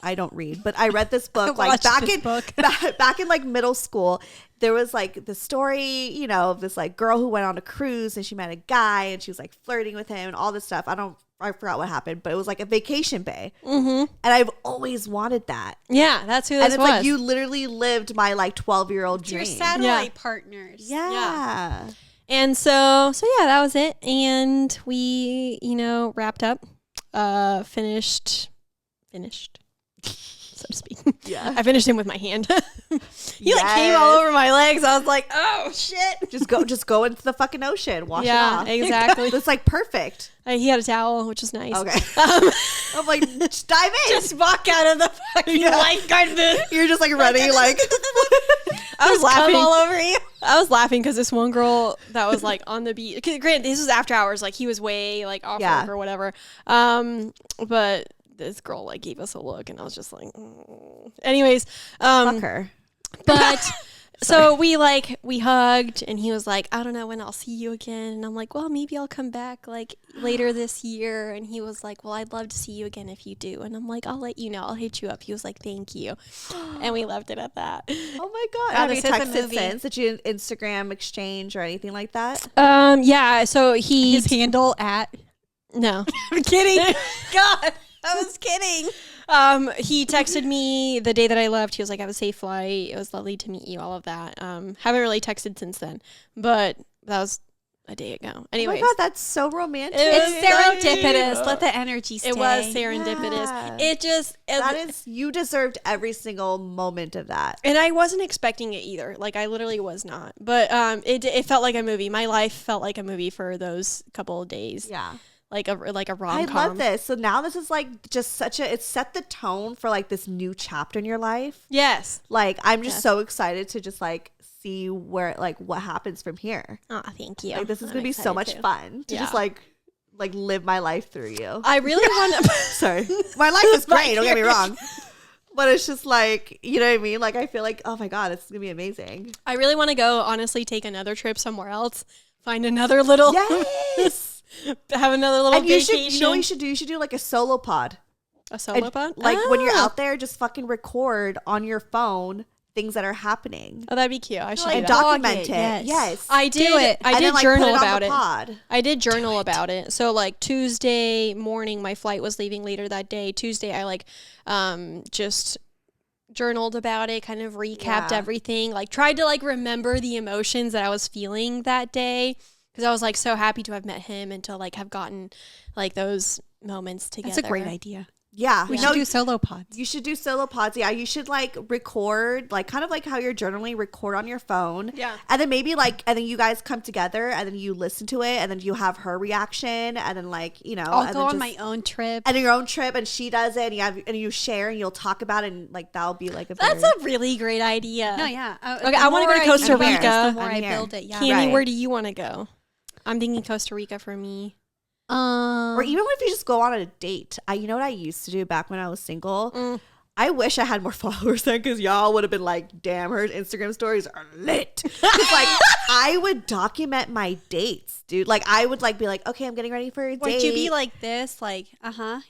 I don't read, but I read this book like back in like middle school. There was like the story, you know, of this like girl who went on a cruise and she met a guy and she was like flirting with him and all this stuff. I forgot what happened, but it was like a vacation bay. Mm-hmm. And I've always wanted that. Yeah, that's who this was. And it's like you literally lived my like 12-year-old dream. Your satellite partners. Yeah. And so yeah, that was it. And we, you know, wrapped up, finished, so to speak. Yeah. I finished him with my hand. He like came all over my legs. I was like, oh shit. Just go into the fucking ocean. Wash it yeah, off. exactly. It's like perfect. He had a towel, which is nice. Okay. I'm like, just dive in. Just walk out of the fucking lifeguard booth. You're just like running like. I was laughing all over you. I was laughing because this one girl that was like on the beach. Granted, this was after hours. Like he was way like off work or whatever. But this girl like gave us a look, and I was just like, anyways, fuck her. But so we hugged, and he was like, I don't know when I'll see you again, and I'm like, well, maybe I'll come back like later this year. And he was like, well, I'd love to see you again if you do. And I'm like, I'll let you know, I'll hit you up. He was like, thank you. And we left it at that. Oh my God. Wow, Have you this is a texted movie. since? Did you Instagram exchange or anything like that? Yeah, so His handle at. no. I'm kidding. God, I was kidding. He texted me the day that I left. He was like, have a safe flight. It was lovely to meet you, all of that. Haven't really texted since then, but that was a day ago. Anyways. Oh my God, that's so romantic. It's serendipitous. Let the energy stay. It was serendipitous. Yeah. You deserved every single moment of that. And I wasn't expecting it either. Like I literally was not. But it felt like a movie. My life felt like a movie for those couple of days. Yeah. like a rom-com. I love this. So now this is like just it's set the tone for like this new chapter in your life. Yes. Like I'm just so excited to just like see where like what happens from here. Oh, thank you. Like this is gonna be so much fun to just like live my life through you. I really want to. Sorry, my life is great. Don't get me wrong, but it's just like, you know what I mean. Like I feel like, oh my god, it's gonna be amazing. I really want to go. Honestly, take another trip somewhere else. Find another little. Yes. Have another little And you vacation. should, you know what you should do? You should do like a solo pod. A solo pod? Like when you're out there, just fucking record on your phone things that are happening. Oh, that'd be cute. I should Like do that. document it. Yes. Yes. I did. I And did then, like, journal put it on about the it. pod. I did journal about it. So like Tuesday morning, my flight was leaving later that day. Tuesday, I like just journaled about it, kind of recapped everything. Like tried to like remember the emotions that I was feeling that day. Because I was like so happy to have met him and to like have gotten like those moments together. That's a great idea. Yeah. We should do solo pods. You should do solo pods. Yeah. You should like record, like kind of like how you're journaling, record on your phone. Yeah. And then maybe like, and then you guys come together and then you listen to it and then you have her reaction and then like, you know. I'll and go then on my own trip. And your own trip and she does it and you share and you'll talk about it and like that'll be like a That's very, a really great idea. No, yeah. Okay, I wanna go to Costa Rica. The more I'm I here. build it, yeah. Cami, Right. where do you want to go? I'm thinking Costa Rica for me. or even if you just go on a date. You know what I used to do back when I was single? I wish I had more followers then because y'all would have been like, damn, her Instagram stories are lit. 'Cause, like I would document my dates, dude. Like I would like be like, okay, I'm getting ready for a date. Would you be like this? Like,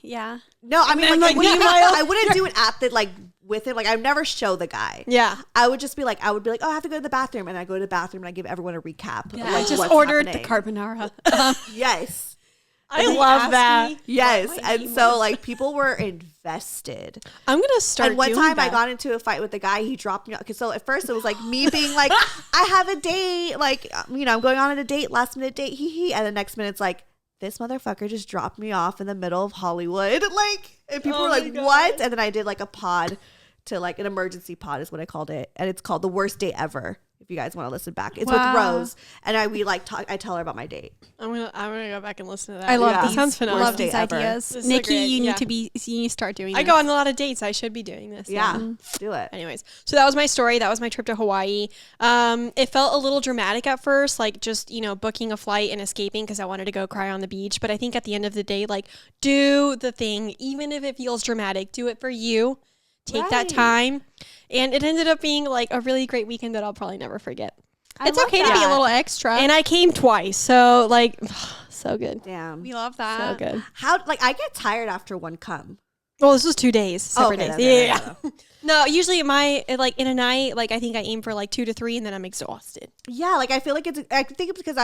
yeah. No, I mean then, like, like, I wouldn't do it at the like with him. Like I would never show the guy. Yeah. I would just be like, oh, I have to go to the bathroom, and I go to the bathroom and I give everyone a recap. Of, I like, just what's ordered happening. the carbonara. Yes. I They love asked that. me Yes, what my and name so was. like people were invested. I'm gonna start. And one doing time I that. got into a fight with the guy. He dropped me. Okay, so at first it was like me being like, I have a date. Like, you know, I'm going on a date, last minute date. Hee. And the next minute it's like, this motherfucker just dropped me off in the middle of Hollywood. Like, and people were my like, God. what? And then I did like a pod to like an emergency pod is what I called it. And it's called The Worst Date Ever. If you guys want to listen back, it's Wow. with Rose. And I tell her about my date. I'm gonna go back and listen to that. I love Yeah. these. That sounds phenomenal. Love these Worst day ever. ideas. This is Nikki, great, you yeah. need to start doing. I this. go on a lot of dates. I should be doing this. Yeah, do it. Anyways, so that was my story. That was my trip to Hawaii. It felt a little dramatic at first, like just, you know, booking a flight and escaping because I wanted to go cry on the beach. But I think at the end of the day, like, do the thing, even if it feels dramatic, do it for you. Take that Right. time. And it ended up being like a really great weekend that I'll probably never forget. It's love okay to be a that. little extra. And I came twice. So, like, so good. Damn. we love So that. good. How like I get tired after one cum. Well, this was 2 days, separate okay, days. okay, Yeah. No, usually like in a night, like I think I aim for like 2 to 3 and then I'm exhausted. Yeah, like I feel like I think it's because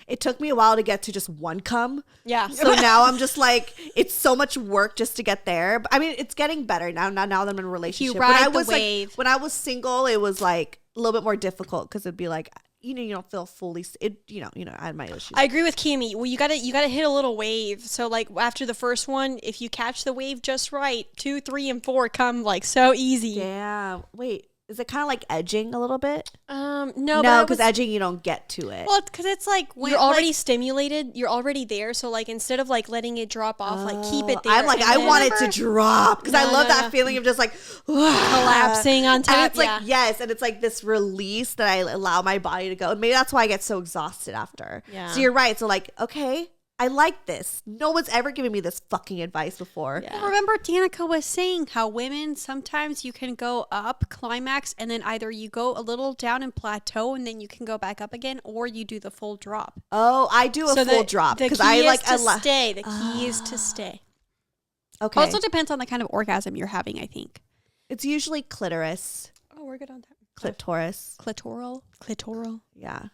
it took me a while to get to just one cum. Yeah. So now I'm just like, it's so much work just to get there. But I mean, it's getting better now that I'm in a relationship. ride when I the was wave. like, when I was single, it was like a little bit more difficult because it'd be like, you know, you don't feel fully, you know, I had my issues. I agree with Cami. Well, you gotta hit a little wave. So like after the first one, if you catch the wave just right, 2, 3, and 4 come like so easy. Damn. Wait, is it kind of like edging a little bit? No, No, but because edging, you don't get to it. well, because it's like you're already stimulated, you're already there. So like instead of like letting it drop off, like keep it there. I'm like, and I then want it to drop because I No, love no, that no. feeling of just like collapsing on top. And it's like, yeah. yes, and it's like this release that I allow my body to go. And maybe that's why I get so exhausted after. Yeah. So you're right. So like, okay, I like this. No one's ever given me this fucking advice before. Yeah. Remember Danica was saying how women, sometimes you can go up, climax, and then either you go a little down and plateau and then you can go back up again, or you do the full drop. Oh, I do a full drop because I like to stay. The key is to stay. Okay. Also depends on the kind of orgasm you're having, I think. It's usually clitoris, Oh, we're good on that. clitoris. Clitoral. Yeah.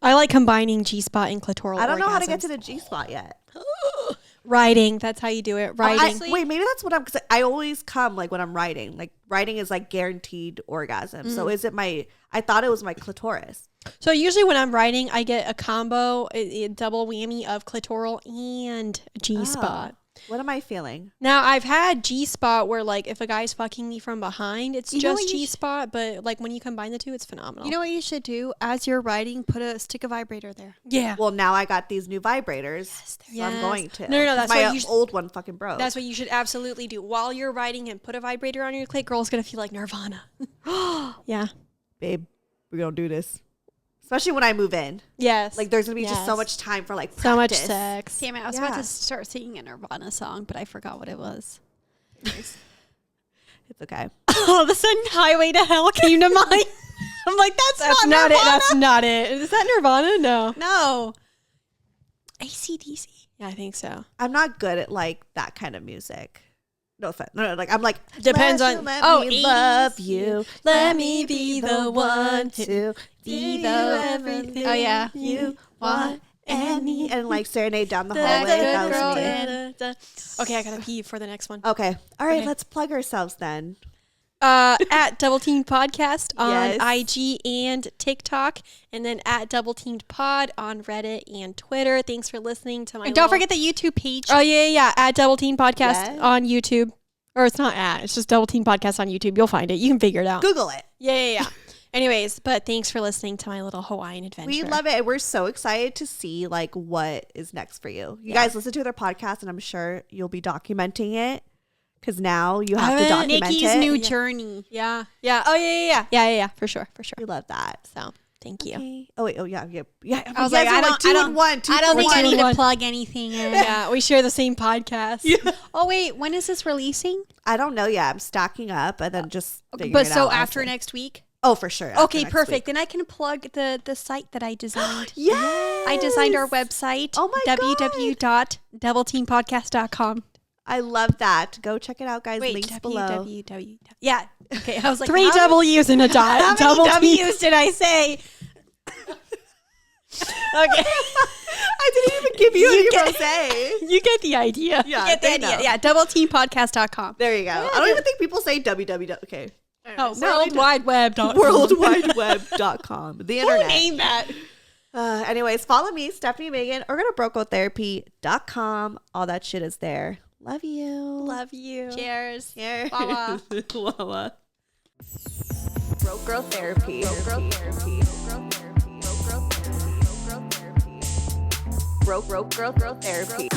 I like combining G-spot and clitoral. I don't know how to get to orgasms. the G spot yet. Riding. That's how you do it. Riding. Wait, maybe that's what because I always come like when I'm riding. Like riding is like guaranteed orgasm. So is it I thought it was my clitoris. So usually when I'm riding, I get a combo, a double whammy of clitoral and G-spot. What am I feeling? Now, I've had G-spot where, like, if a guy's fucking me from behind, it's You know just what you G-spot, but, like, when you combine the two, it's phenomenal. You know what you should do? As you're riding, stick a vibrator there. Yeah. Well, now I got these new vibrators, so Yes. I'm going to. No, 'Cause that's my what you old one fucking broke. That's what you should absolutely do. While you're riding and put a vibrator on your clit, girl's going to feel like Nirvana. Yeah. Babe, we're gonna do this. Especially when I move in. Yes. Like, there's gonna be just so Yes. much time for, like, So much practice. sex. Damn it, I was Yeah. about to start singing a Nirvana song, but I forgot what it was. It's okay. All of a sudden, Highway to Hell came to mind. I'm like, That's not it. That's not it. Is that Nirvana? No. No. AC/DC. Yeah, I think so. I'm not good at, like, that kind of music. No offense. No, like, I'm like, Depends let on- you let oh, me 80s. love you. Let me be the one to be be the everything Oh, yeah. you want and need. And, like, serenade down the The hallway. good That was girl me. and- Okay, I gotta pee for the next one. Okay. All right, Okay. let's plug ourselves then. At Double Teamed Podcast on Yes. IG and TikTok, and then at Double Teamed Pod on Reddit and Twitter. Thanks for listening to my. And don't little- forget the YouTube page. Oh yeah. At Double Teamed Podcast Yes. on YouTube, or it's not at. It's just Double Teamed Podcast on YouTube. You'll find it. You can figure it out. Google it. Yeah. Anyways, but thanks for listening to my little Hawaiian adventure. We love it. And we're so excited to see, like, what is next for you. You guys listen to their podcast, and I'm sure you'll be documenting it. Because now you have to document Nikki's it. new journey. Yeah. Oh yeah. For sure. We love that. So thank you. Okay. Oh wait. Oh yeah. I was like, I don't, two I don't, and one. I don't think I one. need to One. plug anything in. Yeah, we share the same podcast. Oh wait, when is this releasing? I don't know yet. I'm stacking up and then just. figuring But it so out after honestly. next week. Oh, for sure. after Okay, next perfect. week. Then I can plug the site that I designed. Yes. I designed our website. Oh my God. www.doubleteamepodcast.com. I love that. Go check it out, guys. Wait, Links below. www. Yeah. Okay, I was like, Three how W's in a dot. How Double many T. W's did I say? Okay. I didn't even give you any rosé. You get the idea. Yeah, Get the they idea. know. Yeah, doubleteampodcast.com. There you go. I don't even think people say www. Okay. Oh, World Wide Web. WorldWideWeb.com. The internet. Name that. Anyways, follow me, Stefanie Maegan, or go to brokegirl.com. All that shit is there. Love you. Love you. Cheers. Here. Wawa. Wawa. Broke Girl Therapy. Broke Girl Therapy. Broke Girl Therapy.